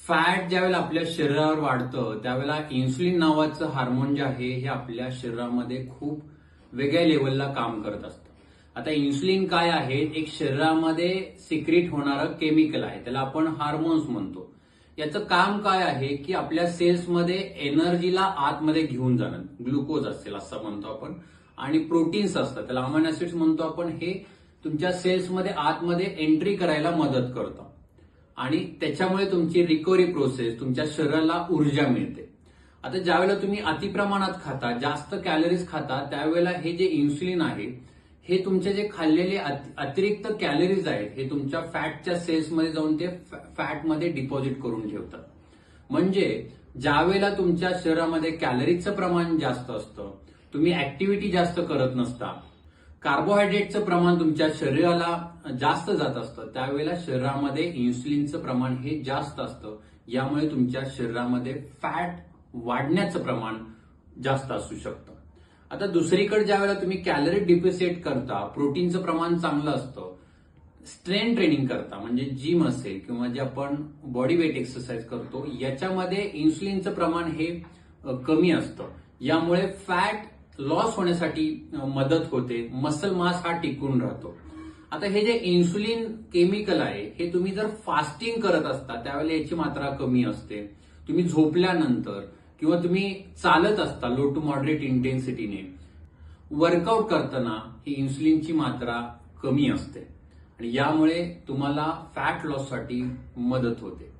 Fat ज्यावेळेला आपल्या शरीरावर वाढतं त्यावेळेला इन्सुलिन नावाचं हार्मोन जे आहे हे आपल्या शरीरामध्ये खूप वेगळ्या लेवलला काम करत असतं. आता इन्सुलिन काय आहे? एक शरीरामध्ये सिक्रीट होणारं केमिकल आहे, त्याला आपण हार्मोन्स म्हणतो. याचं काम काय आहे की आपल्या सेल्समध्ये एनर्जीला आतमध्ये घेऊन जाणं. ग्लुकोज असेल असं म्हणतो आपण, आणि प्रोटीन्स असतात, त्याला अमायनो ऍसिड्स म्हणतो आपण. हे तुमच्या सेल्समध्ये आतमध्ये एंट्री करायला मदत करतं आणि त्याच्यामुळे तुमची रिकव्हरी प्रोसेस, तुमच्या शरीराला ऊर्जा मिळते. आता ज्यावेळेला तुम्ही अतिप्रमाणात खाता, जास्त कॅलरीज खाता, त्यावेळेला हे जे इन्सुलिन आहे हे तुमचे जे खाल्लेले अतिरिक्त कॅलरीज आहेत हे तुमच्या फॅटच्या सेल्समध्ये जाऊन ते फॅटमध्ये डिपॉझिट करून ठेवतात. म्हणजे ज्यावेळेला तुमच्या शरीरामध्ये कॅलरीजचं प्रमाण जास्त असतं, तुम्ही ऍक्टिव्हिटी जास्त करत नसता, कार्बोहायड्रेटचं प्रमाण तुमच्या शरीराला जास्त जात असतं, त्यावेळेला शरीरामध्ये इन्सुलिनचं प्रमाण हे जास्त असतं. यामुळे तुमच्या शरीरामध्ये फॅट वाढण्याचं प्रमाण जास्त असू शकतं. आता दुसरीकडे ज्यावेळेला तुम्ही कॅलरी डिफिसिट करता, प्रोटीनचं प्रमाण चांगलं असतं, स्ट्रेंथ ट्रेनिंग करता, म्हणजे जिम असेल किंवा जे आपण बॉडी वेट एक्सरसाइज करतो, याच्यामध्ये इन्सुलिनचं प्रमाण हे कमी असतं. यामुळे फॅट लॉस होण्यासाठी मदत होते, मसल मास हा टिकून राहतो. आता हे जे इन्सुलिन केमिकल आहे हे तुम्ही जर फास्टिंग करत असता त्यावेळेला याची मात्रा कमी असते. तुम्ही झोपल्यानंतर किंवा तुम्ही चालत असता लो टू मॉडरेट इंटेन्सिटीने, वर्कआउट करताना ही इन्सुलिनची मात्रा कमी असते आणि यामुळे तुम्हाला फॅट लॉससाठी मदत होते.